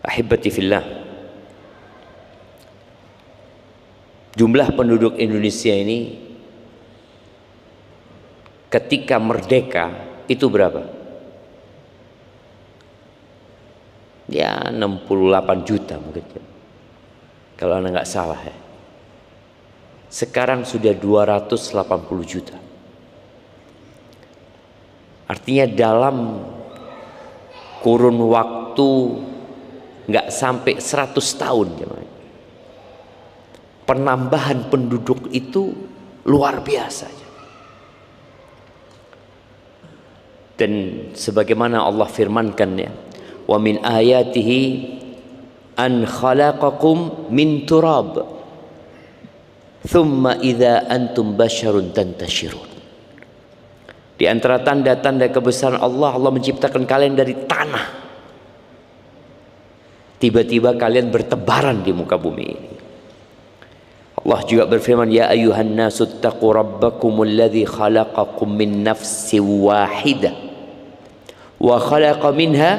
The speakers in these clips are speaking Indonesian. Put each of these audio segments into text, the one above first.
Ahibati fillah, jumlah penduduk Indonesia ini ketika merdeka itu berapa? Ya 68 juta mungkin, kalau anda nggak salah ya. Sekarang sudah 280 juta. Artinya dalam kurun waktu nggak sampai 100 tahun, penambahan penduduk itu luar biasa. Dan sebagaimana Allah firmankan ya, wa min ayatihi an khalaqakum min turab thumma idza antum basyarun tantashirun. Di antara tanda-tanda kebesaran Allah, Allah menciptakan kalian dari tanah. Tiba-tiba kalian bertebaran di muka bumi ini. Allah juga berfirman, ya ayyuhan nasu taqu rabbakumul ladzi khalaqakum min nafsin wahidah wa khalaqa minha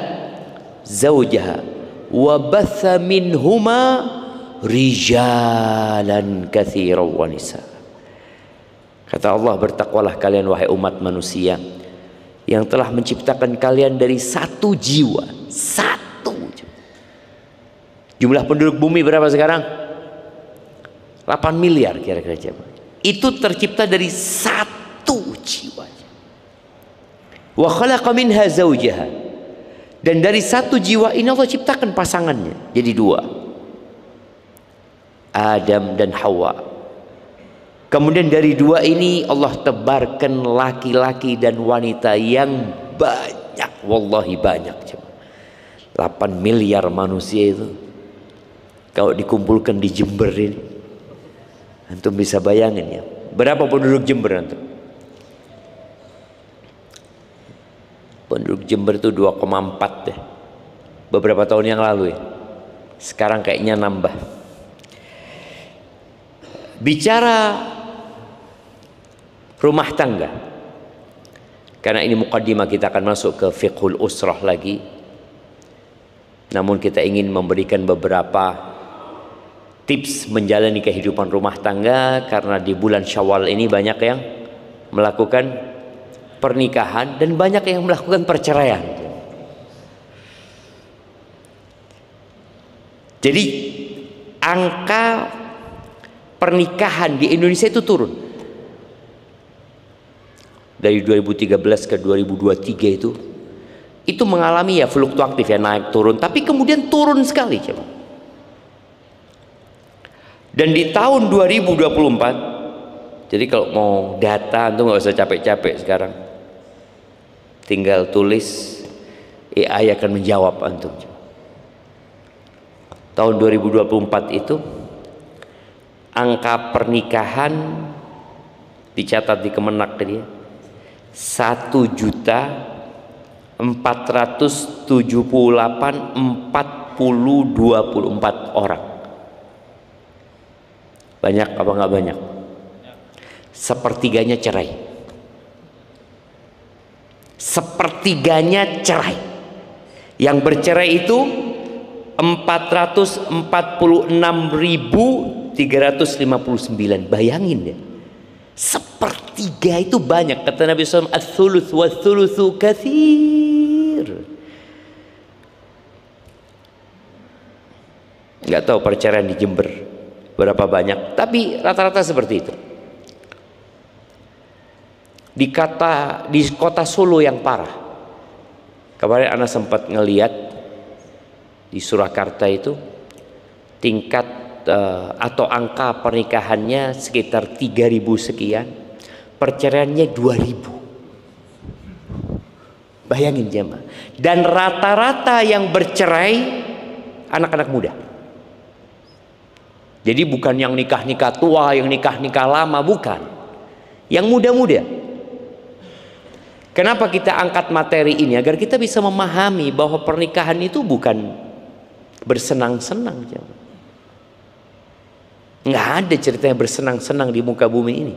zawjaha wa batha minhuma rijalan katsiran wa nisaa. Kata Allah, bertakwalah kalian wahai umat manusia yang telah menciptakan kalian dari satu jiwa. Satu. Jumlah penduduk bumi berapa sekarang? 8 miliar kira-kira. Itu tercipta dari satu jiwa. Wa khalaqa minha zawjaha. Dan dari satu jiwa ini Allah ciptakan pasangannya. Jadi 2. Adam dan Hawa. Kemudian dari 2 ini Allah tebarkan laki-laki dan wanita yang banyak. Wallahi banyak. 8 miliar manusia itu kalau dikumpulkan di Jember ini, antum bisa bayangin ya, berapa penduduk Jember antum? Penduduk Jember itu 2,4 deh. Beberapa tahun yang lalu ya. Sekarang kayaknya nambah. Bicara rumah tangga, karena ini muqaddimah, kita akan masuk ke fiqhul usrah lagi. Namun kita ingin memberikan beberapa tips menjalani kehidupan rumah tangga, karena di bulan Syawal ini banyak yang melakukan pernikahan dan banyak yang melakukan perceraian. Jadi angka pernikahan di Indonesia itu turun. Dari 2013 ke 2023 itu mengalami ya fluktuatif ya, naik turun, tapi kemudian turun sekali coba. Dan di tahun 2024, jadi kalau mau data itu nggak usah capek-capek sekarang, tinggal tulis, AI akan menjawab antum. Tahun 2024 itu angka pernikahan dicatat di Kemenak tadi ya, 1.478.4024 orang. Banyak apa nggak banyak? Sepertiganya cerai. Sepertiganya cerai. Yang bercerai itu 446.359. Bayangin deh. Sepertiga itu banyak. Kata Nabi SAW, ats-tsuluts wa-tsulutsu katsir. Nggak tahu perceraian di Jember berapa banyak, tapi rata-rata seperti itu. Di kota Solo yang parah. Kemarin Ana sempat ngelihat di Surakarta itu tingkat atau angka pernikahannya sekitar 3.000 sekian, perceraiannya 2.000. Bayangin jemaah. Dan rata-rata yang bercerai anak-anak muda. Jadi bukan yang nikah-nikah tua, yang nikah-nikah lama, bukan. Yang muda-muda. Kenapa kita angkat materi ini? Agar kita bisa memahami bahwa pernikahan itu bukan bersenang-senang. Nggak ada ceritanya bersenang-senang di muka bumi ini.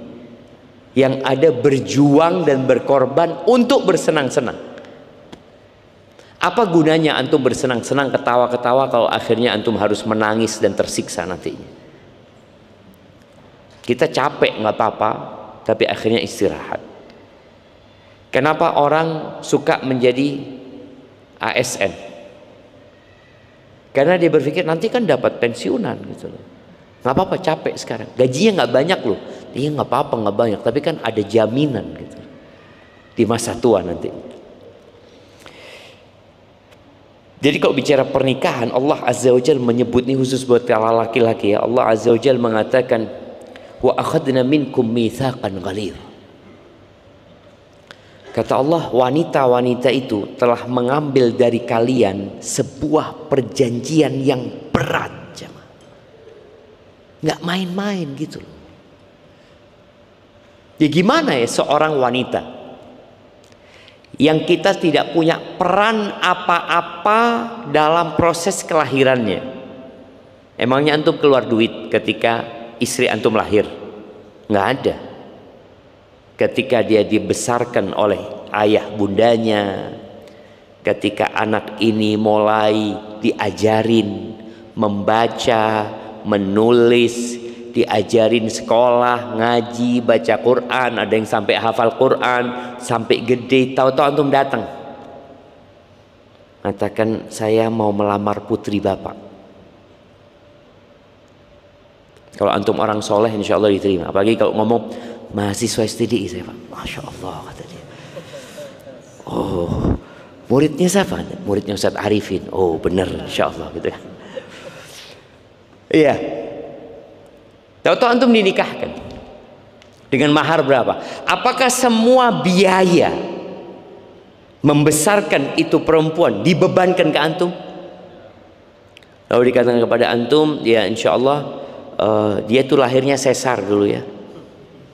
Yang ada berjuang dan berkorban untuk bersenang-senang. Apa gunanya antum bersenang-senang, ketawa-ketawa, kalau akhirnya antum harus menangis dan tersiksa nantinya? Kita capek nggak apa-apa, tapi akhirnya istirahat. Kenapa orang suka menjadi ASN? Karena dia berpikir nanti kan dapat pensiunan gitu loh. Nggak apa-apa, capek sekarang. Gajinya nggak banyak loh. Iya nggak apa-apa, nggak banyak, tapi kan ada jaminan gitu di masa tua nanti. Jadi kalau bicara pernikahan, Allah Azza wa Jalla menyebut ini khusus buat laki-laki ya. Allah Azza wa Jalla mengatakan, wa akhadna minkum mitsaqan ghalidh. Kata Allah, wanita-wanita itu telah mengambil dari kalian sebuah perjanjian yang berat, jemaah. Nggak main-main gitu loh. Ya gimana ya seorang wanita yang kita tidak punya peran apa-apa dalam proses kelahirannya? Emangnya antum keluar duit ketika istri antum lahir? Nggak ada. Ketika dia dibesarkan oleh ayah bundanya, ketika anak ini mulai diajarin membaca, menulis, diajarin sekolah, ngaji, baca Quran, ada yang sampai hafal Quran, sampai gede, tahu-tahu antum datang mengatakan saya mau melamar putri bapak. Kalau antum orang soleh insya Allah diterima. Apalagi kalau ngomong mahasiswa STDI saya pak, masya Allah kata dia. Oh, muridnya siapa? Muridnya Ustadz Arifin. Oh benar insya Allah gitu ya. Iya. Tahu-tahu antum dinikahkan dengan mahar berapa? Apakah semua biaya membesarkan itu perempuan dibebankan ke antum? Lalu dikatakan kepada antum, ya insya Allah dia tuh lahirnya sesar dulu ya.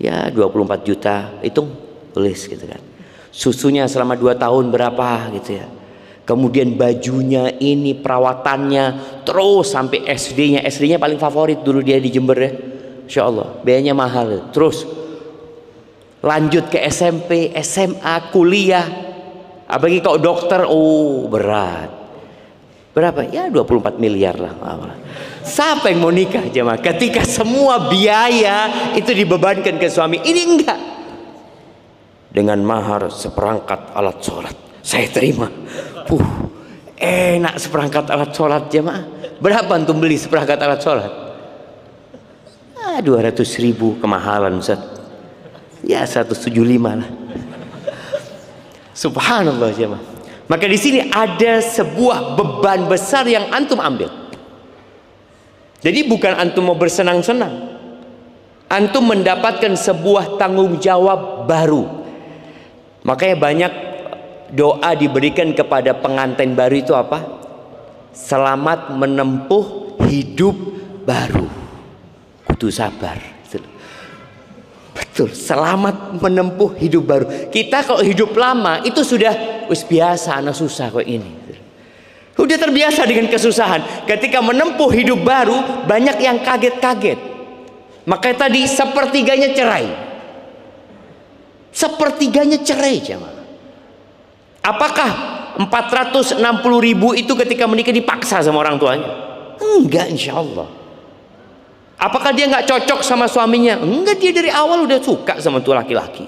Ya 24 juta, hitung tulis gitu kan. Susunya selama 2 tahun berapa gitu ya. Kemudian bajunya ini, perawatannya, terus sampai SD-nya. SD-nya paling favorit dulu dia di Jember ya. Insya Allah biayanya mahal. Terus lanjut ke SMP, SMA, kuliah. Apalagi kalau dokter, oh berat. Berapa? Ya 24 miliar lah. Siapa yang mau nikah jemaah ketika semua biaya itu dibebankan ke suami? Ini enggak. Dengan mahar seperangkat alat sholat, saya terima. Enak seperangkat alat sholat jemaah. Berapa antum beli seperangkat alat sholat? 200.000 kemahalan Ustaz. Ya 175 lah. Subhanallah jemaah. Maka di sini ada sebuah beban besar yang antum ambil. Jadi bukan antum mau bersenang-senang. Antum mendapatkan sebuah tanggung jawab baru. Makanya banyak doa diberikan kepada pengantin baru itu apa? Selamat menempuh hidup baru. Kudu sabar. Betul, selamat menempuh hidup baru. Kita kalau hidup lama itu sudah biasa, anak susah kok ini. Sudah terbiasa dengan kesusahan. Ketika menempuh hidup baru, banyak yang kaget-kaget. Makanya tadi sepertiganya cerai. Sepertiganya cerai jemaah. Apakah 460.000 itu ketika menikah dipaksa sama orang tuanya? Enggak, insya Allah. Apakah dia nggak cocok sama suaminya? Enggak, dia dari awal udah suka sama tuh laki-laki.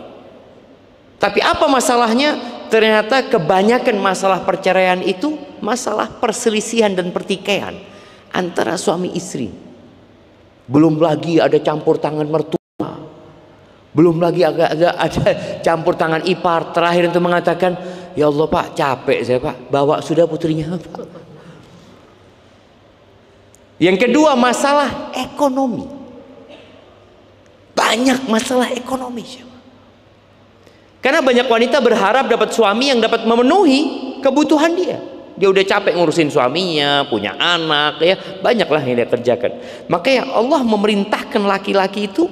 Tapi apa masalahnya? Ternyata kebanyakan masalah perceraian itu masalah perselisihan dan pertikaian antara suami istri. Belum lagi ada campur tangan mertua. Belum lagi ada campur tangan ipar. Terakhir itu mengatakan, ya Allah Pak, capek saya Pak, bawa sudah putrinya Pak. Yang kedua masalah ekonomi. Banyak masalah ekonomi. Karena banyak wanita berharap dapat suami yang dapat memenuhi kebutuhan dia. Dia udah capek ngurusin suaminya, punya anak ya, banyaklah yang dia kerjakan. Makanya Allah memerintahkan laki-laki itu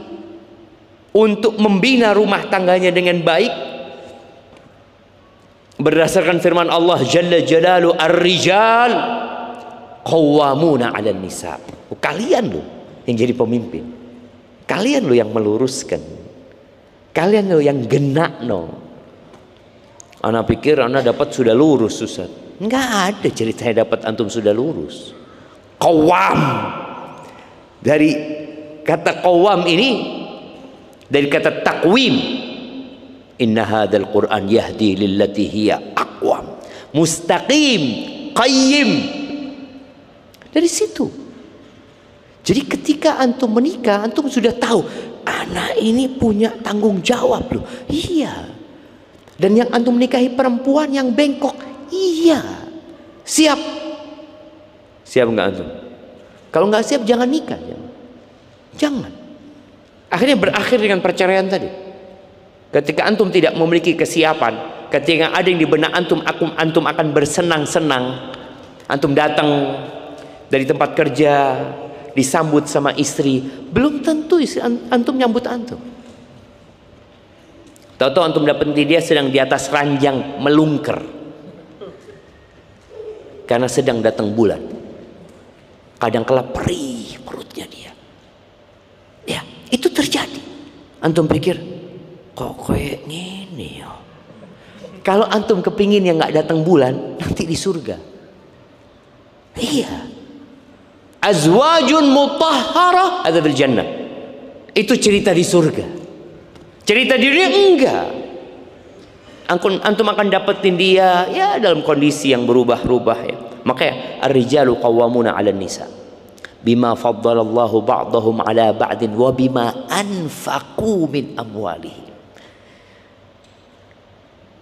untuk membina rumah tangganya dengan baik. Berdasarkan firman Allah Jalla Jalalu, Ar-rijal qawwamuna 'alan nisa. Kalian loh yang jadi pemimpin. Kalian loh yang meluruskan. Kalian loh yang genak no. Anak pikir anak dapat sudah lurus Ustaz. Nggak ada ceritanya dapat antum sudah lurus. Qawam. Dari kata qawam ini dari kata takwim. Inna hadzal Qur'an yahdi lillati hiya aqwam. Mustaqim, qayyim. Dari situ. Jadi ketika antum menikah, antum sudah tahu anak ini punya tanggung jawab loh. Iya. Dan yang antum nikahi perempuan yang bengkok. Iya. Siap. Siap nggak antum? Kalau nggak siap jangan nikah. Jangan. Akhirnya berakhir dengan perceraian tadi. Ketika antum tidak memiliki kesiapan, ketika ada yang di benak antum akan bersenang-senang. Antum datang dari tempat kerja, disambut sama istri, belum tentu istri antum nyambut antum. Tahu-tahu antum dapati dia sedang di atas ranjang melungker karena sedang datang bulan. Kadang kala perih perutnya dia. Ya, itu terjadi. Antum pikir kok kayak gini ya. Kalau antum kepingin yang nggak datang bulan, nanti di surga. Iya. Azwajun mutahharah ada fil jannah. Itu cerita di surga. Cerita di dunia enggak. Antum akan dapetin dia ya dalam kondisi yang berubah-ubah ya. Makanya ar-rijalu qawwamuna 'alan nisa bima faddalallahu ba'dahum 'ala ba'din wa bima anfaqu min amwalihim.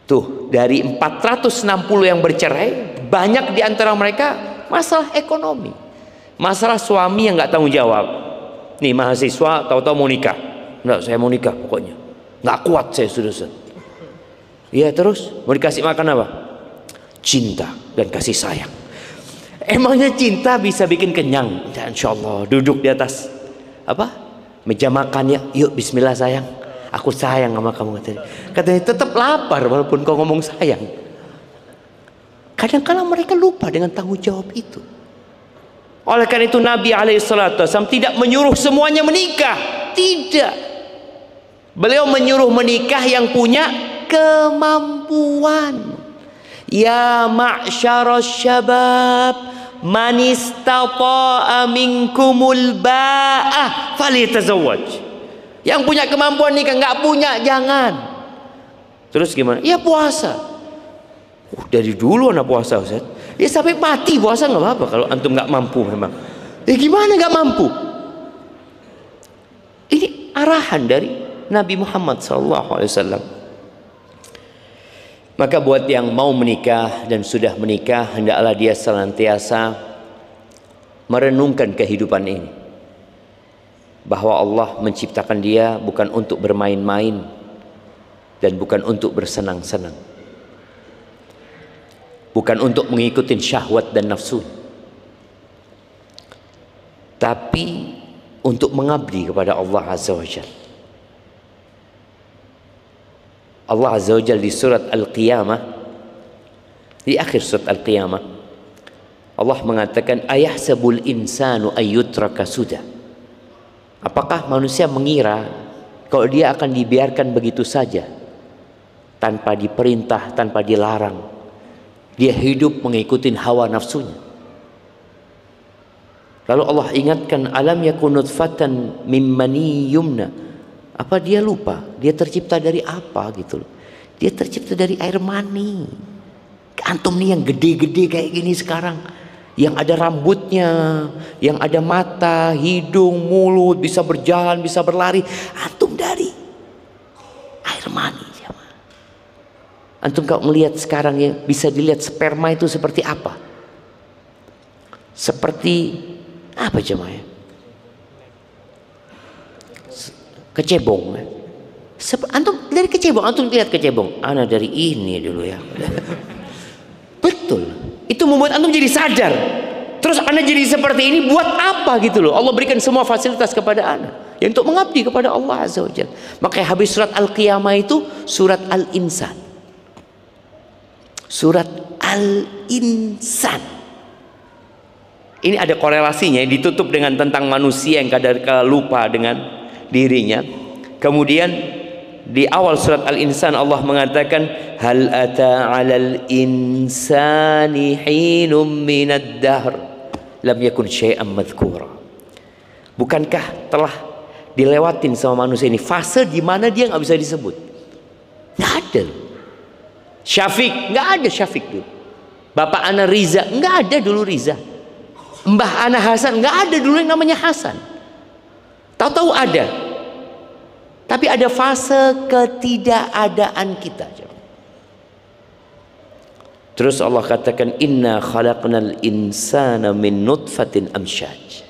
Tuh, dari 460 yang bercerai, banyak di antara mereka masalah ekonomi. Masalah suami yang nggak tanggung jawab. Nih mahasiswa tahu-tahu mau nikah. Enggak, saya mau nikah pokoknya. Nggak kuat saya sudah. Iya, terus mau dikasih makan apa? Cinta dan kasih sayang. Emangnya cinta bisa bikin kenyang? Ya, insya Allah duduk di atas apa? Meja makan ya. Yuk bismillah sayang. Aku sayang sama kamu katanya. Katanya tetap lapar walaupun kau ngomong sayang. Kadang-kadang mereka lupa dengan tanggung jawab itu. Oleh karena itu Nabi SAW tidak menyuruh semuanya menikah. Tidak. Beliau menyuruh menikah yang punya kemampuan. Ya ma'syaras syabab man istata'a minkumul ba'ah falyatazawwaj. Yang punya kemampuan nikah, nggak punya jangan. Terus gimana? Ya puasa. Dari dulu anak puasa Ustaz. Ya sampai mati puasa nggak apa-apa kalau antum nggak mampu memang. Gimana nggak mampu? Ini arahan dari Nabi Muhammad SAW. Maka buat yang mau menikah dan sudah menikah, hendaklah dia senantiasa merenungkan kehidupan ini. Bahwa Allah menciptakan dia bukan untuk bermain-main dan bukan untuk bersenang-senang. Bukan untuk mengikuti syahwat dan nafsu. Tapi untuk mengabdi kepada Allah Azza wa Jalla. Allah Azza wa Jalla di surat Al-Qiyamah, di akhir surat Al-Qiyamah, Allah mengatakan ayahsabul insanu ayyutraka sudah. Apakah manusia mengira kalau dia akan dibiarkan begitu saja tanpa diperintah, tanpa dilarang, dia hidup mengikuti hawa nafsunya? Lalu Allah ingatkan alam yakun nutfatan mim mani yumna. Apa dia lupa? Dia tercipta dari apa gitu loh. Dia tercipta dari air mani. Antum nih yang gede-gede kayak gini sekarang, yang ada rambutnya, yang ada mata, hidung, mulut, bisa berjalan, bisa berlari, antum dari air mani. Antum kalau melihat sekarang ya, bisa dilihat sperma itu seperti apa? Seperti apa jemaah? Kecebong. Antum dari kecebong, antum lihat kecebong. Ana dari ini dulu ya. Betul. Itu membuat antum jadi sadar. Terus ana jadi seperti ini buat apa gitu loh. Allah berikan semua fasilitas kepada ana ya untuk mengabdi kepada Allah Azza wa Jalla. Makanya habis surat Al-Qiyamah itu surat Al-Insan. Surat Al-Insan. Ini ada korelasinya, ditutup dengan tentang manusia yang kadang-kadang lupa dengan dirinya. Kemudian di awal surat Al-Insan Allah mengatakan hal ata 'alal insani hinum minad dahr lam yakun syai'an madhkura. Bukankah telah dilewatin sama manusia ini fase di mana dia nggak bisa disebut? Nggak ada. Syafiq, nggak ada Syafiq dulu. Bapak ana Riza, nggak ada dulu Riza. Mbah ana Hasan, nggak ada dulu yang namanya Hasan. Tahu-tahu ada. Tapi ada fase ketidakadaan kita. Terus Allah katakan inna khalaqnal insana min nutfatin amsyaj.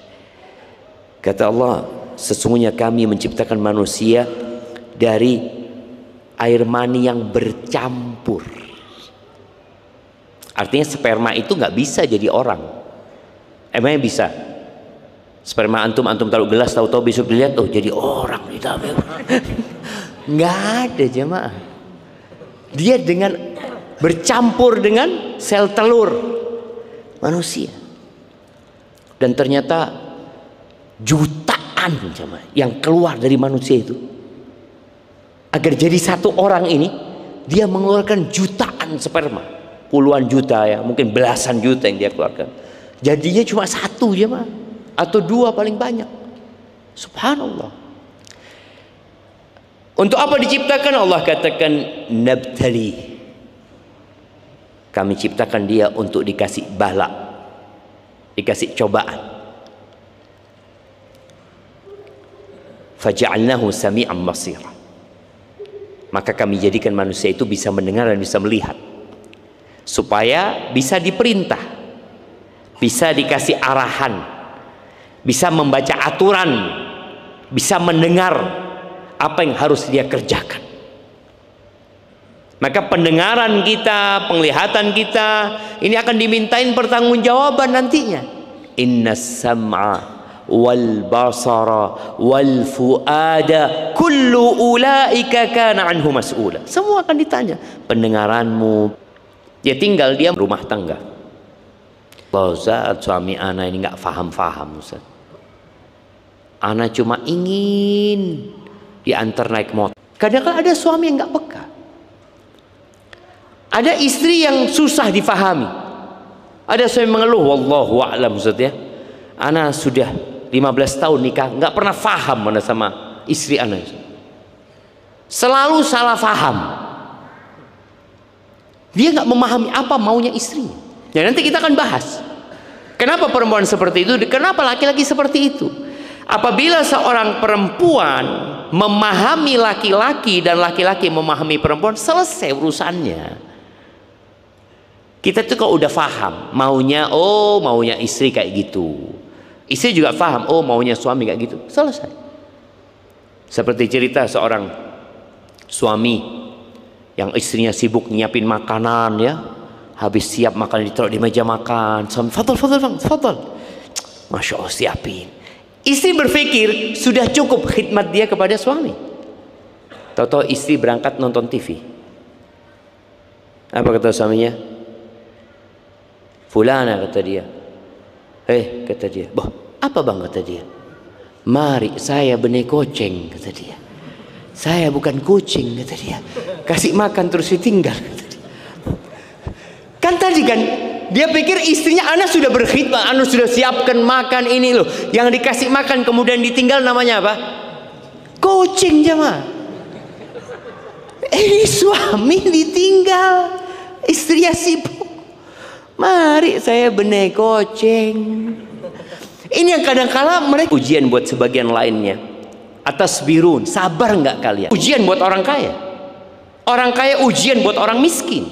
Kata Allah, sesungguhnya kami menciptakan manusia dari air mani yang bercampur. Artinya sperma itu nggak bisa jadi orang. Emangnya bisa? Sperma antum taruh gelas, tahu-tahu besok dilihat, oh jadi orang di dalamnya. Nggak ada jemaah. Dia dengan bercampur dengan sel telur manusia. Dan ternyata jutaan jemaah yang keluar dari manusia itu. Agar jadi satu orang ini, dia mengeluarkan jutaan sperma. Puluhan juta ya, mungkin belasan juta yang dia keluarkan. Jadinya cuma satu jemaah. Atau dua paling banyak. Subhanallah. Untuk apa diciptakan? Allah katakan nabtali. Kami ciptakan dia untuk dikasih bala, dikasih cobaan. Faja'alnahu sami'an basira. Maka kami jadikan manusia itu bisa mendengar dan bisa melihat, supaya bisa diperintah, bisa dikasih arahan, bisa membaca aturan, bisa mendengar apa yang harus dia kerjakan. Maka pendengaran kita, penglihatan kita ini akan dimintain pertanggungjawaban nantinya. Innas sam'a wal basara wal fuada kullu ulaika kana anhu mas'ula. Semua akan ditanya. Pendengaranmu, ya tinggal dia rumah tangga. Ustaz, suami ana ini nggak faham Ustaz. Ana cuma ingin diantar naik motor. Kadang-kadang ada suami yang nggak peka. Ada istri yang susah difahami. Ada suami mengeluh, wallahu a'lam Ustaz ya. Ana sudah 15 tahun nikah, nggak pernah faham mana sama istri ana. Selalu salah faham. Dia nggak memahami apa maunya istrinya. Ya nanti kita akan bahas. Kenapa perempuan seperti itu? Kenapa laki-laki seperti itu? Apabila seorang perempuan memahami laki-laki dan laki-laki memahami perempuan, selesai urusannya. Kita tuh kalau udah paham maunya, oh maunya istri kayak gitu, istri juga paham, oh maunya suami kayak gitu, selesai. Seperti cerita seorang suami yang istrinya sibuk nyiapin makanan ya, habis siap makan ditaruh di meja makan, suami fadol bang, fadol, masya Allah siapin. Istri berpikir sudah cukup khidmat dia kepada suami. Tahu-tahu istri berangkat nonton TV. Apa kata suaminya? Fulana kata dia. Kata dia. Boh, apa bang kata dia? Mari saya benih kucing kata dia. Saya bukan kucing kata dia. Kasih makan terus ditinggal kata dia. Kan tadi kan dia pikir istrinya anak sudah berkhidmat, anak sudah siapkan makan ini loh. Yang dikasih makan kemudian ditinggal namanya apa? Kucing jemaah. Ini suami ditinggal, istrinya sibuk. Mari saya benih kucing. Ini yang kadang-kala mereka ujian buat sebagian lainnya. Atas birun, sabar nggak kalian? Ujian buat orang kaya. Orang kaya ujian buat orang miskin.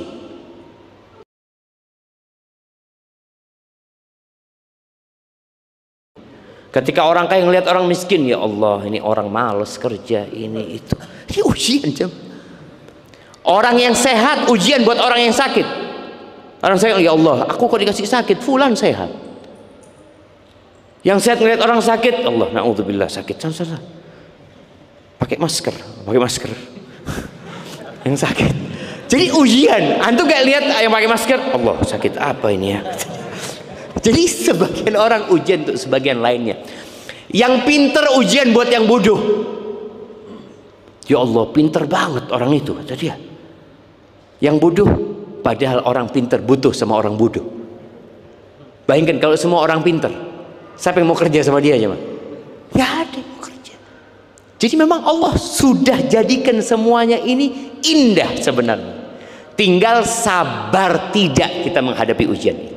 Ketika orang kaya ngelihat orang miskin, ya Allah ini orang malas kerja ini itu. Ini ujian jam. Orang yang sehat ujian buat orang yang sakit. Orang sehat, ya Allah aku kok dikasih sakit, fulan sehat. Yang sehat ngelihat orang sakit, Allah naudzubillah sakit. Pakai masker. Yang sakit. Jadi ujian. Antum gak lihat yang pakai masker, Allah sakit apa ini ya? Jadi sebagian orang ujian untuk sebagian lainnya. Yang pinter ujian buat yang bodoh. Ya Allah, pinter banget orang itu, kata dia. Yang bodoh, padahal orang pinter butuh sama orang bodoh. Bayangkan kalau semua orang pinter, siapa yang mau kerja sama dia aja, Mas? Nggak ada yang mau kerja. Jadi memang Allah sudah jadikan semuanya ini indah sebenarnya. Tinggal sabar tidak kita menghadapi ujian itu.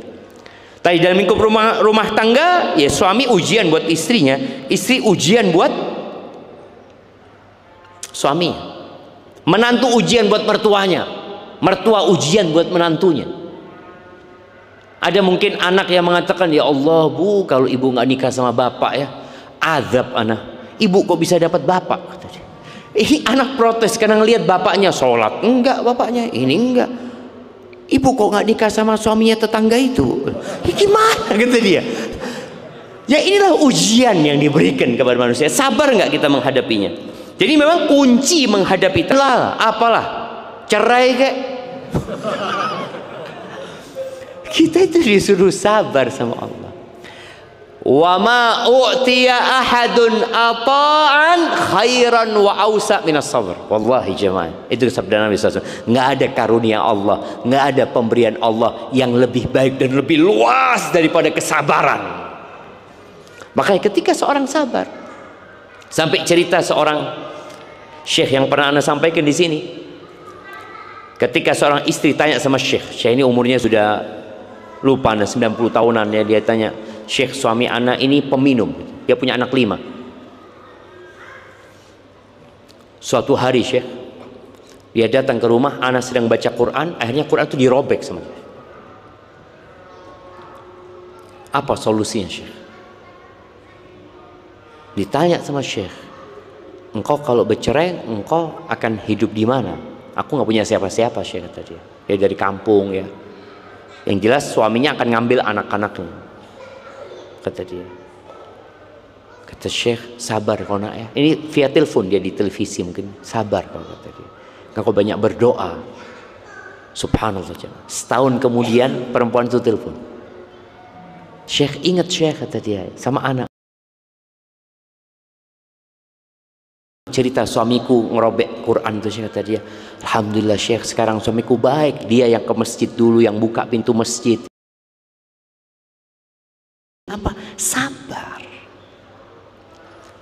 Tadi dalam lingkup rumah tangga, ya suami ujian buat istrinya, istri ujian buat suami, menantu ujian buat mertuanya, mertua ujian buat menantunya. Ada mungkin anak yang mengatakan, ya Allah Bu, kalau ibu nggak nikah sama bapak ya, azab anak. Ibu kok bisa dapat bapak? Ini anak protes karena ngelihat bapaknya sholat, enggak bapaknya, ini enggak. Ibu kok nggak nikah sama suaminya tetangga itu? Ini gimana, kata dia. Ya inilah ujian yang diberikan kepada manusia. Sabar nggak kita menghadapinya? Jadi memang kunci menghadapi telah apalah, cerai kek. Kita itu disuruh sabar sama Allah. Wa ma u'tiya ahadun ata'an khairan wa awsa minas sabr. Wallahi jemaah, itu sabda Nabi SAW. Nggak ada karunia Allah, nggak ada pemberian Allah yang lebih baik dan lebih luas daripada kesabaran. Makanya ketika seorang sabar, sampai cerita seorang syekh yang pernah Anda sampaikan di sini, ketika seorang istri tanya sama syekh ini umurnya sudah lupa, 90 tahunan ya, dia tanya, Syekh, suami anak ini peminum, dia punya anak 5. Suatu hari Syekh, dia datang ke rumah, anak sedang baca Quran, akhirnya Quran itu dirobek sama dia. Apa solusinya Syekh? Ditanya sama Syekh, engkau kalau bercerai, engkau akan hidup di mana? Aku nggak punya siapa-siapa Syekh, kata dia. Dia dari kampung ya. Yang jelas suaminya akan ngambil anak-anaknya, kata dia. Kata Syekh, sabar kau nak ya. Ini via telepon, dia di televisi mungkin. Sabar kau, kata dia. Kau banyak berdoa. Subhanallah. Setahun kemudian perempuan itu telepon. Syekh, ingat Syekh, kata dia, sama anak. Cerita suamiku ngerobek Quran itu, Syekh, kata dia. Alhamdulillah Syekh, sekarang suamiku baik. Dia yang ke masjid dulu, yang buka pintu masjid. Apa? Sabar.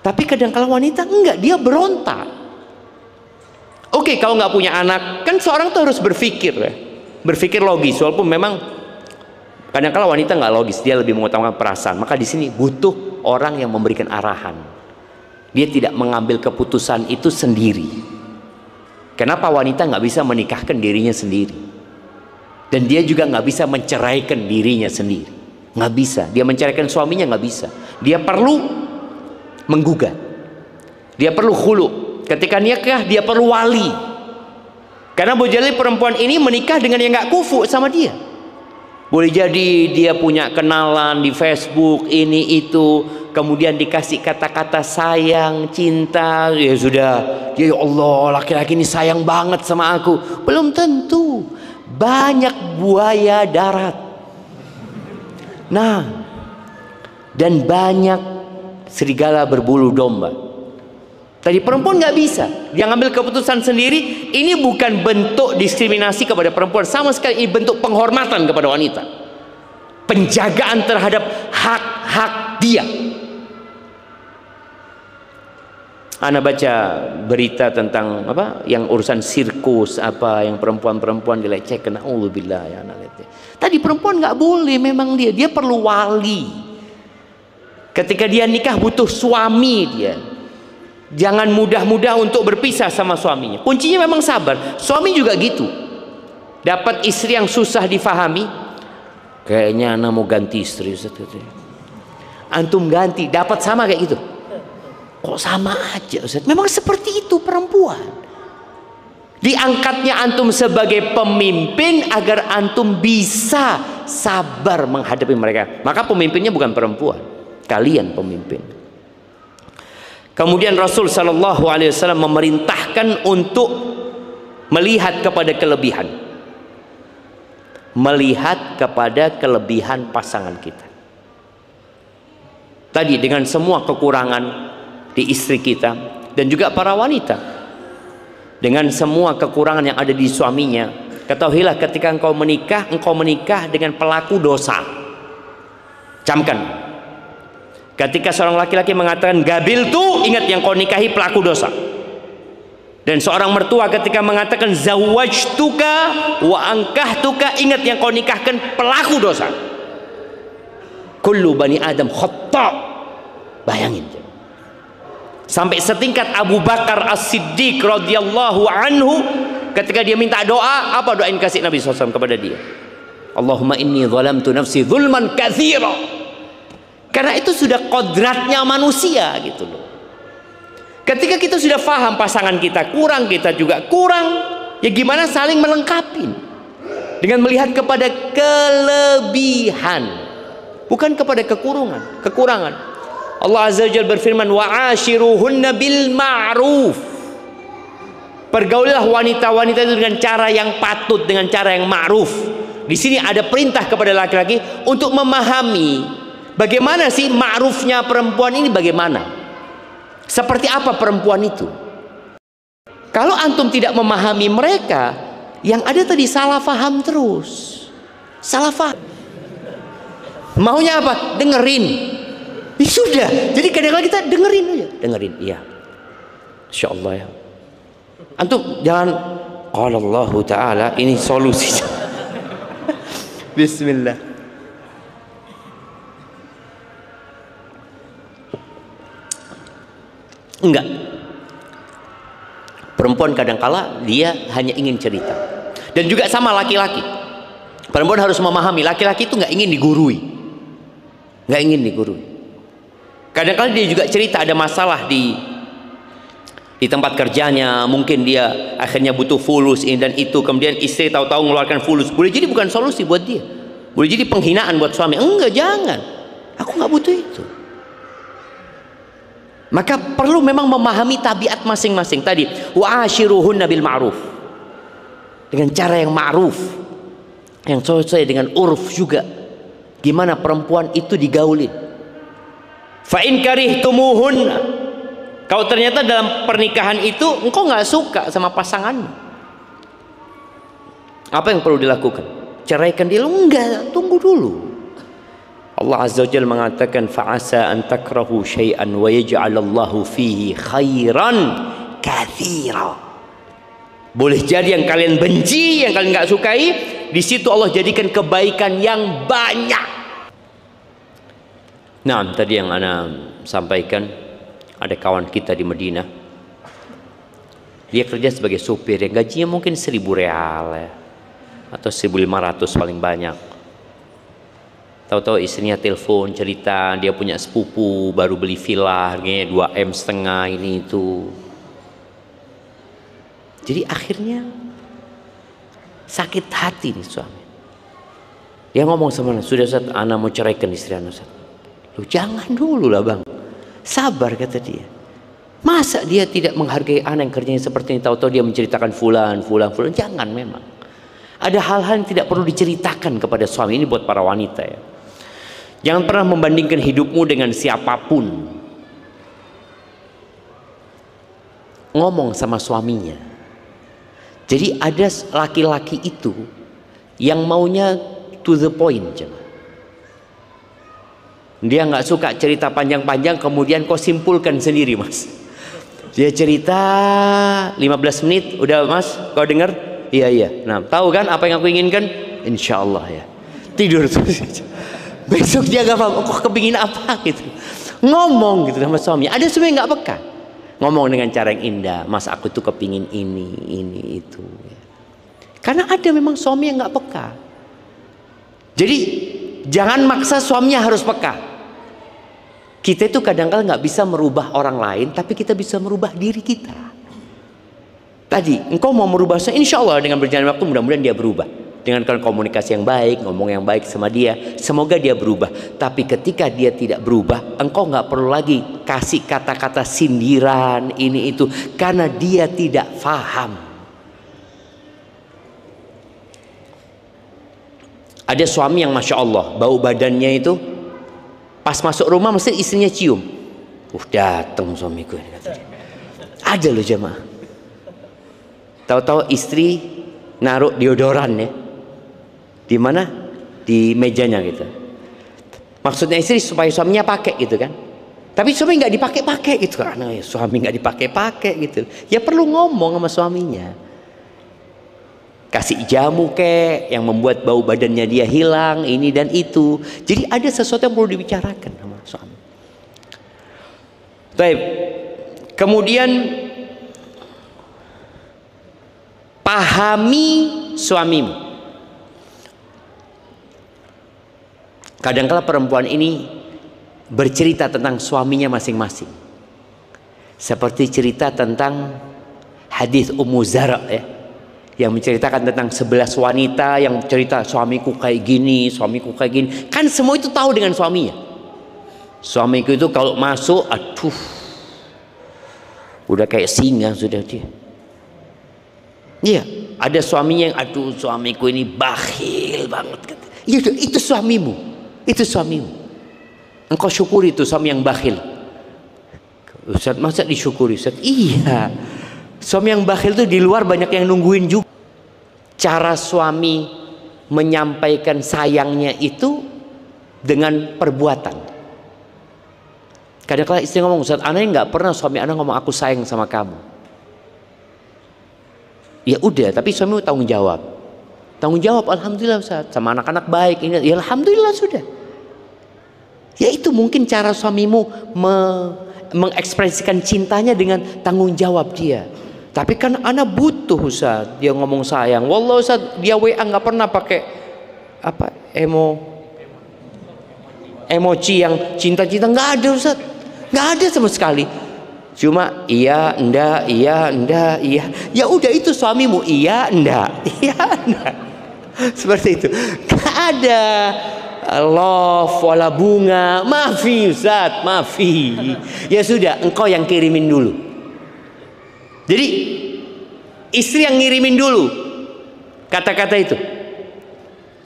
Tapi kadang-kala wanita enggak, dia berontak. Oke, kalau nggak punya anak, kan seorang tuh harus berpikir ya. Berpikir logis, walaupun memang kadang-kala wanita nggak logis, dia lebih mengutamakan perasaan. Maka di sini butuh orang yang memberikan arahan. Dia tidak mengambil keputusan itu sendiri. Kenapa wanita nggak bisa menikahkan dirinya sendiri? Dan dia juga nggak bisa menceraikan dirinya sendiri. Nggak bisa. Dia menceraikan suaminya nggak bisa. Dia perlu menggugat. Dia perlu khulu. Ketika nikah dia perlu wali. Karena boleh jadi perempuan ini menikah dengan yang nggak kufu sama dia. Boleh jadi dia punya kenalan di Facebook ini itu, kemudian dikasih kata-kata sayang, cinta, ya sudah, ya Allah laki-laki ini sayang banget sama aku. Belum tentu. Banyak buaya darat. Nah, dan banyak serigala berbulu domba. Tadi perempuan nggak bisa, dia ngambil keputusan sendiri. Ini bukan bentuk diskriminasi kepada perempuan sama sekali, ini bentuk penghormatan kepada wanita, penjagaan terhadap hak-hak dia. Ana baca berita tentang apa, yang urusan sirkus apa, yang perempuan-perempuan dilecehkan. Alhamdulillah ya anak. Tadi perempuan nggak boleh, memang dia perlu wali. Ketika dia nikah butuh suami dia. Jangan mudah-mudah untuk berpisah sama suaminya. Kuncinya memang sabar. Suami juga gitu. Dapat istri yang susah difahami, kayaknya anak mau ganti istri. Antum ganti, dapat sama kayak gitu. Kok sama aja Ustaz? Memang seperti itu perempuan. Diangkatnya antum sebagai pemimpin agar antum bisa sabar menghadapi mereka. Maka pemimpinnya bukan perempuan, kalian pemimpin. Kemudian Rasul Shallallahu Alaihi Wasallam memerintahkan untuk melihat kepada kelebihan, melihat kepada kelebihan pasangan kita. Tadi dengan semua kekurangan di istri kita dan juga para wanita, dengan semua kekurangan yang ada di suaminya. Ketahuilah ketika engkau menikah dengan pelaku dosa. Camkan, ketika seorang laki-laki mengatakan gabil tuh, ingat yang kau nikahi pelaku dosa. Dan seorang mertua ketika mengatakan zawajtuka wa ankahtuka, ingat yang kau nikahkan pelaku dosa. Kullu bani Adam khata'. Bayangin. Sampai setingkat Abu Bakar As-Siddiq radhiyallahu anhu, ketika dia minta doa, apa doa yang kasih Nabi SAW kepada dia? Allahumma inni zalamtu nafsi zulman katsira. Karena itu sudah kodratnya manusia gitu loh. Ketika kita sudah paham pasangan kita kurang, kita juga kurang, ya gimana saling melengkapi dengan melihat kepada kelebihan, bukan kepada kekurangan. Allah Azza wa Jalla berfirman, wa'ashiruhunna bil ma'ruf. Pergaulilah wanita-wanita itu dengan cara yang patut, dengan cara yang ma'ruf. Di sini ada perintah kepada laki-laki untuk memahami bagaimana sih ma'rufnya perempuan ini, bagaimana? Seperti apa perempuan itu? Kalau antum tidak memahami mereka, yang ada tadi salah faham terus. Salah faham. Maunya apa? Dengerin. Ya sudah. Jadi kadang-kadang kita dengerin aja. Dengerin, iya. Insya Allah ya. Antum jangan qala Allah Ta'ala, ini solusi. Bismillah. Enggak. Perempuan kadangkala dia hanya ingin cerita. Dan juga sama laki-laki. Perempuan harus memahami laki-laki itu nggak ingin digurui. Nggak ingin digurui. Kadang-kala dia juga cerita ada masalah di tempat kerjanya, mungkin dia akhirnya butuh fulus ini dan itu, kemudian istri tahu-tahu mengeluarkan fulus. Boleh jadi bukan solusi buat dia. Boleh jadi penghinaan buat suami. Enggak, jangan. Aku nggak butuh itu. Maka perlu memang memahami tabiat masing-masing tadi. Wa'ashiruhunna bil ma'ruf. Dengan cara yang ma'ruf, yang sesuai dengan urf juga. Gimana perempuan itu digaulin. Fa in karihtumuhunna. Kalau ternyata dalam pernikahan itu engkau nggak suka sama pasanganmu, apa yang perlu dilakukan? Ceraikan dia? Enggak, tunggu dulu. Allah Azza wa Jalla mengatakan fa'asa an takrahu syai'an wa yaj'alallahu fihi khairan katsira. Boleh jadi yang kalian benci, yang kalian nggak sukai, di situ Allah jadikan kebaikan yang banyak. Nah, tadi yang ana sampaikan, ada kawan kita di Madinah. Dia kerja sebagai supir yang gajinya mungkin 1.000 real ya, atau 1.500 paling banyak. Tahu-tahu istrinya telepon cerita dia punya sepupu baru beli villa harganya 2,5 M ini itu. Jadi akhirnya sakit hati nih suami. Dia ngomong sama anak, sudah Ustaz, anak mau ceraikan istri anak Ustaz. Loh, jangan dulu lah bang, sabar kata dia. Masa dia tidak menghargai anak yang kerjanya seperti ini, tahu-tahu dia menceritakan fulan. Jangan, memang ada hal-hal yang tidak perlu diceritakan kepada suami. Ini buat para wanita ya. Jangan pernah membandingkan hidupmu dengan siapapun. Ngomong sama suaminya. Jadi ada laki-laki itu yang maunya to the point. Dia nggak suka cerita panjang-panjang, kemudian kau simpulkan sendiri mas. Dia cerita 15 menit, udah mas, kau dengar? Iya. Nah, tahu kan apa yang aku inginkan? Insya Allah ya. Tidur terus. Besok dia gak paham, kok kepingin apa gitu. Ngomong gitu sama suami. Ada suami yang gak peka. Ngomong dengan cara yang indah. Mas, aku tuh kepingin ini, itu. Karena ada memang suami yang gak peka. Jadi jangan maksa suaminya harus peka. Kita itu kadang-kadang gak bisa merubah orang lain, tapi kita bisa merubah diri kita. Tadi, engkau mau merubah saya, insya Allah dengan berjalan waktu mudah-mudahan dia berubah. Dengan komunikasi yang baik, ngomong yang baik sama dia, semoga dia berubah. Tapi ketika dia tidak berubah, engkau nggak perlu lagi kasih kata-kata sindiran ini itu, karena dia tidak paham. Ada suami yang masya Allah bau badannya itu, pas masuk rumah mesti istrinya cium. Datang suamiku ini, kata dia. Ada loh jemaah. Tahu-tahu istri naruh deodoran ya. Di mana? Di mejanya gitu. Maksudnya istri supaya suaminya pakai gitu kan. Tapi suami nggak dipakai-pakai gitu kan. Nah, suami nggak dipakai-pakai gitu. Ya perlu ngomong sama suaminya. Kasih jamu kek yang membuat bau badannya dia hilang, ini dan itu. Jadi ada sesuatu yang perlu dibicarakan sama suami. Baik. Kemudian pahami suamimu. Kadang-kala perempuan ini bercerita tentang suaminya masing-masing. Seperti cerita tentang hadis Ummu Zara ya, yang menceritakan tentang 11 wanita yang cerita suamiku kayak gini, suamiku kayak gini. Kan semua itu tahu dengan suaminya. Suamiku itu kalau masuk, aduh, udah kayak singa sudah dia. Iya, ada suaminya yang aduh suamiku ini bakhil banget. Itu suamimu, itu suamimu. Engkau syukuri itu suami yang bakhil. Ustaz, masa disyukuri Ustaz? Iya, suami yang bakhil itu di luar banyak yang nungguin juga. Cara suami menyampaikan sayangnya itu dengan perbuatan. Kadang-kadang istri ngomong, Ustaz, aneh nggak pernah suami aneh ngomong aku sayang sama kamu. Ya udah, tapi suami tanggung jawab. Tanggung jawab, alhamdulillah Ustaz, sama anak-anak baik ini. Ya alhamdulillah sudah. Ya itu mungkin cara suamimu mengekspresikan cintanya dengan tanggung jawab dia. Tapi kan anak butuh Ustaz, dia ngomong sayang. Wallah Ustaz, dia WA nggak pernah pakai apa emoji yang cinta-cinta, nggak ada Ustaz, nggak ada sama sekali. Cuma iya, enggak, iya, enggak, iya. Ya udah itu suamimu, iya, enggak, iya, enggak. Seperti itu. Gak ada love wala bunga, maafi Ustaz, maafi. Ya sudah, engkau yang kirimin dulu. Jadi istri yang ngirimin dulu kata-kata itu.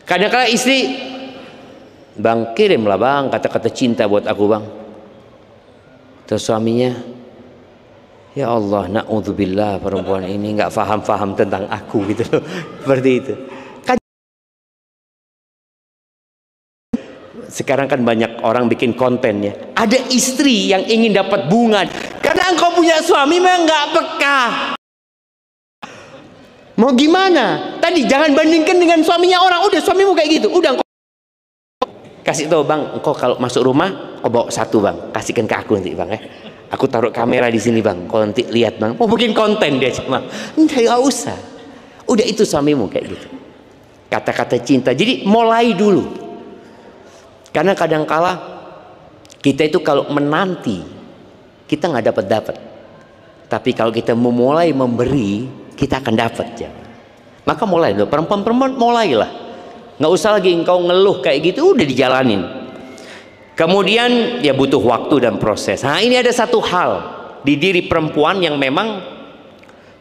Kadang-kadang istri, bang kirimlah bang kata-kata cinta buat aku bang. Terus suaminya, ya Allah, na'udzubillah, perempuan ini nggak paham-paham tentang aku gitu loh. Seperti itu. Kan sekarang kan banyak orang bikin konten ya. Ada istri yang ingin dapat bunga. Karena engkau punya suami memang nggak peka. Mau gimana? Tadi jangan bandingkan dengan suaminya orang. Udah suamimu kayak gitu. Udah engkau kasih tahu bang, engkau kalau masuk rumah, kau bawa satu bang, kasihkan ke aku nanti bang ya. Aku taruh kamera di sini bang, kau nanti lihat bang. Mau bikin konten dia cuma, nggak usah. Udah itu suamimu kayak gitu. Kata-kata cinta. Jadi mulai dulu. Karena kadang-kala kita itu kalau menanti, kita nggak dapat. Tapi kalau kita memulai memberi, kita akan dapat ya. Maka mulai dulu, perempuan-perempuan mulailah. Nggak usah lagi engkau ngeluh kayak gitu, udah dijalanin. Kemudian ya butuh waktu dan proses. Nah ini ada satu hal di diri perempuan yang memang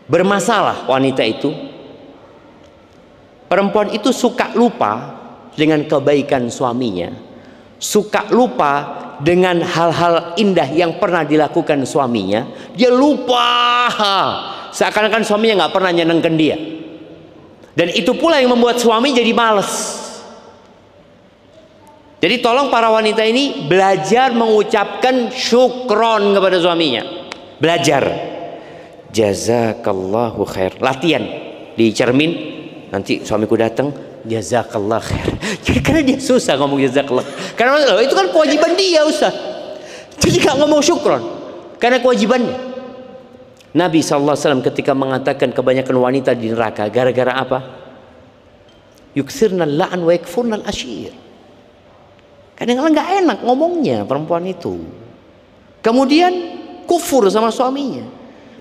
bermasalah wanita itu. Perempuan itu suka lupa dengan kebaikan suaminya, suka lupa dengan hal-hal indah yang pernah dilakukan suaminya. Dia lupa, seakan-akan suaminya nggak pernah nyenengkan dia. Dan itu pula yang membuat suami jadi males. Jadi tolong para wanita ini belajar mengucapkan syukron kepada suaminya. Belajar. Jazakallahu khair. Latihan di cermin. Nanti suamiku datang, jazakallah khair. Karena dia susah ngomong jazakallah. Karena itu kan kewajiban dia Ustaz. Jadi gak ngomong syukron. Karena kewajibannya. Nabi SAW ketika mengatakan kebanyakan wanita di neraka gara-gara apa? Yuksirna la'an wa yakfurna al-ashir. Kadang-kadang nggak enak ngomongnya perempuan itu. Kemudian kufur sama suaminya.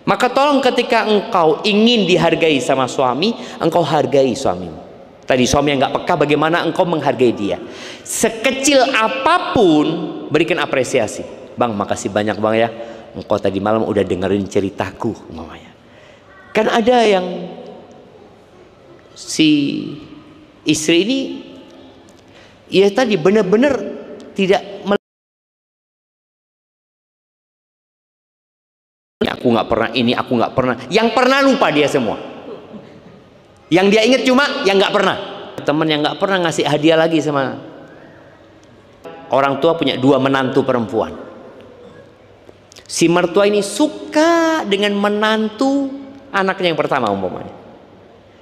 Maka tolong ketika engkau ingin dihargai sama suami, engkau hargai suamimu. Tadi suami yang nggak peka, bagaimana engkau menghargai dia? Sekecil apapun berikan apresiasi. Bang, makasih banyak bang ya. Engkau tadi malam udah dengerin ceritaku, mamanya. Kan ada yang si istri ini, ya tadi benar-benar tidak, aku nggak pernah ini, aku nggak pernah, yang pernah lupa dia semua. Yang dia ingat cuma yang nggak pernah. Teman yang nggak pernah ngasih hadiah lagi sama orang tua punya 2 menantu perempuan. Si mertua ini suka dengan menantu anaknya yang pertama umpamanya.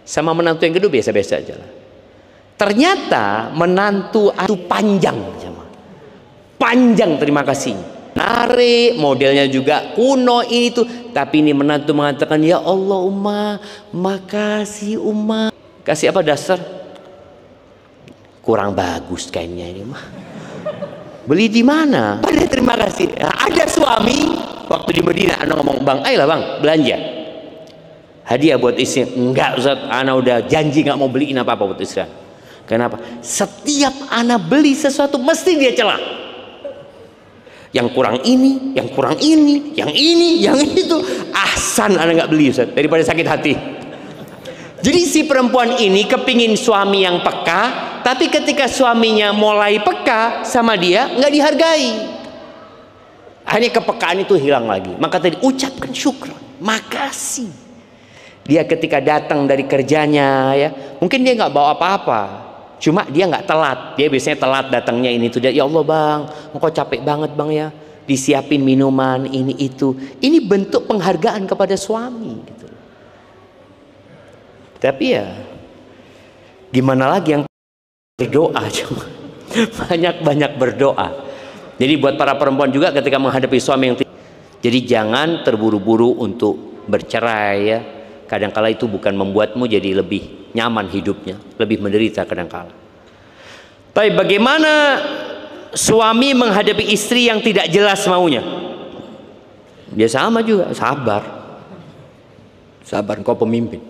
Sama menantu yang kedua biasa-biasa aja lah. Ternyata menantu itu panjang, panjang terima kasihnya. Narik, modelnya juga kuno ini tuh. Tapi ini menantu mengatakan, ya Allah Uma, makasih Uma. Kasih apa dasar? Kurang bagus kainnya ini mah. Beli di mana? Pada terima kasih. Nah, ada suami waktu di Madinah, anak ngomong, bang, ayolah bang, belanja hadiah buat istri. Enggak Ustaz, anak udah janji nggak mau beliin apa-apa buat istri. Kenapa? Setiap anak beli sesuatu mesti dia celah. Yang kurang ini, yang kurang ini, yang ini, yang itu. Ahsan anak nggak beli Ustaz, daripada sakit hati. Jadi si perempuan ini kepingin suami yang peka, tapi ketika suaminya mulai peka sama dia, nggak dihargai. Akhirnya kepekaan itu hilang lagi. Maka tadi ucapkan syukur, makasih. Dia ketika datang dari kerjanya, ya mungkin dia nggak bawa apa-apa, cuma dia nggak telat. Dia biasanya telat datangnya ini tuh. Dia, ya Allah bang, engkau capek banget bang ya, disiapin minuman ini itu. Ini bentuk penghargaan kepada suami. Gitu. Tapi ya gimana lagi, yang berdoa cuma banyak-banyak berdoa. Jadi buat para perempuan juga ketika menghadapi suami yang jadi jangan terburu-buru untuk bercerai ya. Kadangkala itu bukan membuatmu jadi lebih nyaman hidupnya, lebih menderita kadangkala. Tapi bagaimana suami menghadapi istri yang tidak jelas maunya? Dia sama juga, sabar. Sabar, engkau pemimpin.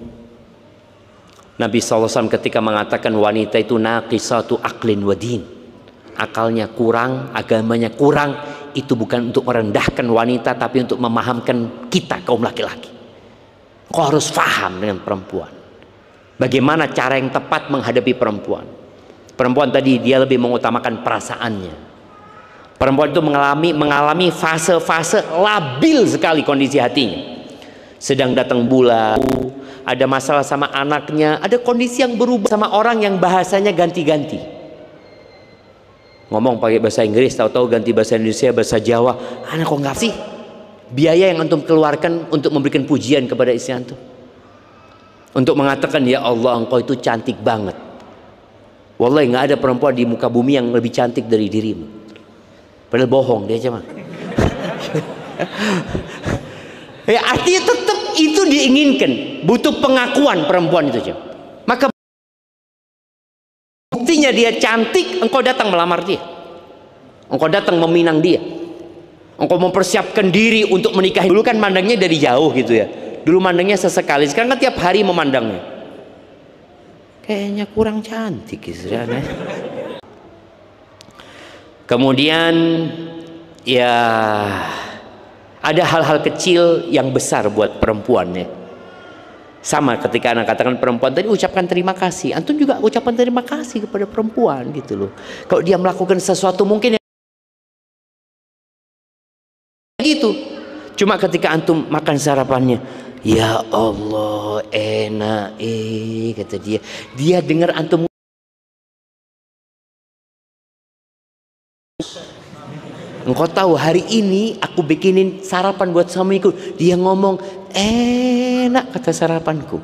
Nabi SAW ketika mengatakan wanita itu naqisatu aqlin wa din, akalnya kurang, agamanya kurang, itu bukan untuk merendahkan wanita, tapi untuk memahamkan kita kaum laki-laki. Kau harus paham dengan perempuan, bagaimana cara yang tepat menghadapi perempuan. Perempuan tadi dia lebih mengutamakan perasaannya. Perempuan itu mengalami fase-fase labil sekali kondisi hatinya. Sedang datang bulan, ada masalah sama anaknya, ada kondisi yang berubah sama orang yang bahasanya ganti-ganti. Ngomong pakai bahasa Inggris, tahu-tahu ganti bahasa Indonesia, bahasa Jawa. Anak kok nggak sih biaya yang antum keluarkan untuk memberikan pujian kepada istri antum, untuk mengatakan ya Allah engkau itu cantik banget. Wallahi nggak ada perempuan di muka bumi yang lebih cantik dari dirimu. Padahal bohong dia cuma. Ya artinya tetap itu diinginkan, butuh pengakuan perempuan itu. Maka buktinya dia cantik, engkau datang melamar dia, engkau datang meminang dia, engkau mempersiapkan diri untuk menikahi. Dulu kan mandangnya dari jauh gitu ya, dulu mandangnya sesekali, sekarang kan tiap hari memandangnya. Kayaknya kurang cantik istilahnya. Kemudian ya ada hal-hal kecil yang besar buat perempuan ya. Sama ketika anak katakan perempuan tadi, ucapkan terima kasih. Antum juga ucapkan terima kasih kepada perempuan gitu loh. Kalau dia melakukan sesuatu mungkin gitu. Cuma ketika antum makan sarapannya, ya Allah enak kata dia. Dia dengar antum engkau tahu hari ini aku bikinin sarapan buat suamiku. Dia ngomong enak kata sarapanku.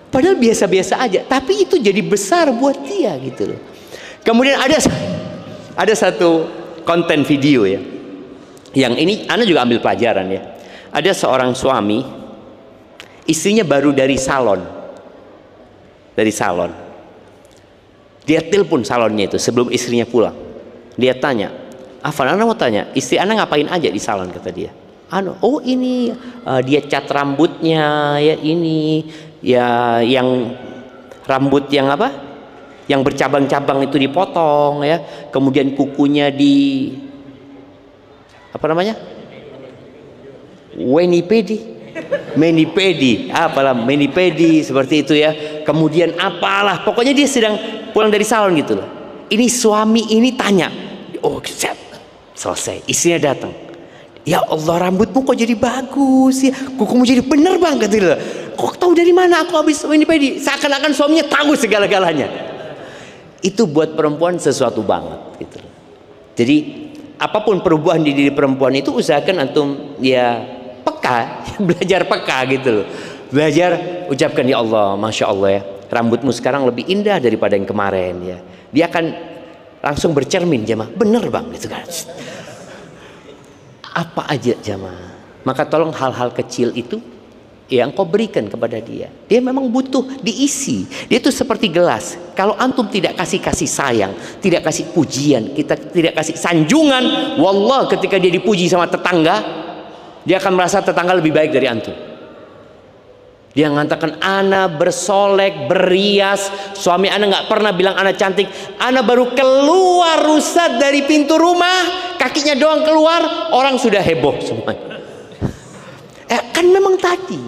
Padahal biasa-biasa aja, tapi itu jadi besar buat dia gitu loh. Kemudian ada satu konten video ya, yang ini Anda juga ambil pelajaran ya. Ada seorang suami, istrinya baru dari salon. Dia telepon salonnya itu sebelum istrinya pulang. Dia tanya, Afan, Anda mau tanya, istri Anda ngapain aja di salon kata dia. Oh ini dia cat rambutnya ya, ini ya yang rambut yang apa? Yang bercabang-cabang itu dipotong ya. Kemudian kukunya di apa namanya? Menipedi seperti itu ya. Kemudian apalah, pokoknya dia sedang pulang dari salon gitu loh. Ini suami ini tanya, oh siap. Selesai, istrinya datang. Ya Allah, rambutmu kok jadi bagus ya, kukumu jadi bener bang, kata dia. Kok tahu dari mana aku habis ini pedi? Seakan-akan suaminya tahu segala-galanya. Itu buat perempuan sesuatu banget gitu. Jadi apapun perubahan di diri perempuan itu usahakan antum ya peka, belajar peka gitu loh. Belajar ucapkan ya Allah, masya Allah ya, rambutmu sekarang lebih indah daripada yang kemarin ya. Dia akan langsung bercermin jamaah, bener bang gitu kan. Apa aja jamaah, maka tolong hal-hal kecil itu yang kau berikan kepada dia. Dia memang butuh diisi. Dia itu seperti gelas. Kalau antum tidak kasih sayang, tidak kasih pujian, kita tidak kasih sanjungan, wallah ketika dia dipuji sama tetangga, dia akan merasa tetangga lebih baik dari antum. Dia mengatakan ana bersolek, berias, suami ana nggak pernah bilang ana cantik. Ana baru keluar rusat dari pintu rumah, kakinya doang keluar, orang sudah heboh semua. Kan memang tadi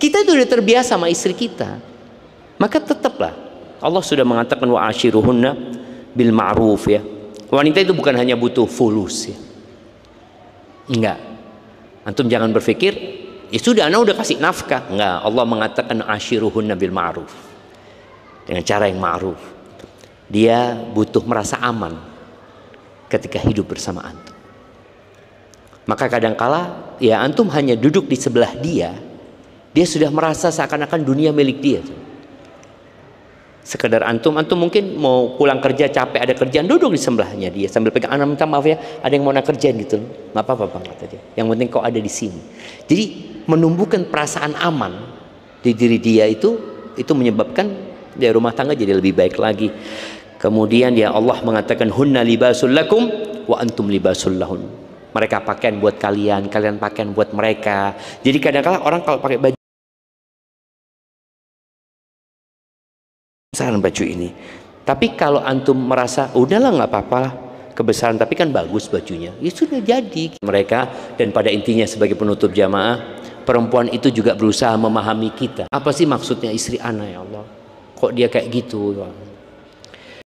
kita itu sudah terbiasa sama istri kita, maka tetaplah Allah sudah mengatakan wa ashiruhunna bil ma'ruf ya. Wanita itu bukan hanya butuh fulus ya, enggak. Antum jangan berpikir ya sudah, anak udah kasih nafkah. Enggak, Allah mengatakan ashiruhunna bil ma'ruf, dengan cara yang ma'ruf. Dia butuh merasa aman ketika hidup bersama antum. Maka kadangkala ya antum hanya duduk di sebelah dia, dia sudah merasa seakan-akan dunia milik dia. Sekedar antum mungkin mau pulang kerja capek, ada kerjaan, duduk di sebelahnya dia sambil pegang, anak minta maaf ya, ada yang mau nak kerjain gitu. Nggak apa-apa bang, kata dia. Yang penting kau ada di sini. Jadi menumbuhkan perasaan aman di diri dia itu menyebabkan dia rumah tangga jadi lebih baik lagi. Kemudian ya Allah mengatakan hunna libasul lakum wa antum libasul lahun. Mereka pakaian buat kalian, kalian pakaian buat mereka. Jadi kadang-kadang orang kalau pakai baju besaran baju ini, tapi kalau antum merasa udahlah nggak apa-apa kebesaran, tapi kan bagus bajunya, ya sudah jadi mereka. Dan pada intinya sebagai penutup jamaah, perempuan itu juga berusaha memahami kita. Apa sih maksudnya istri ana ya Allah? Kok dia kayak gitu?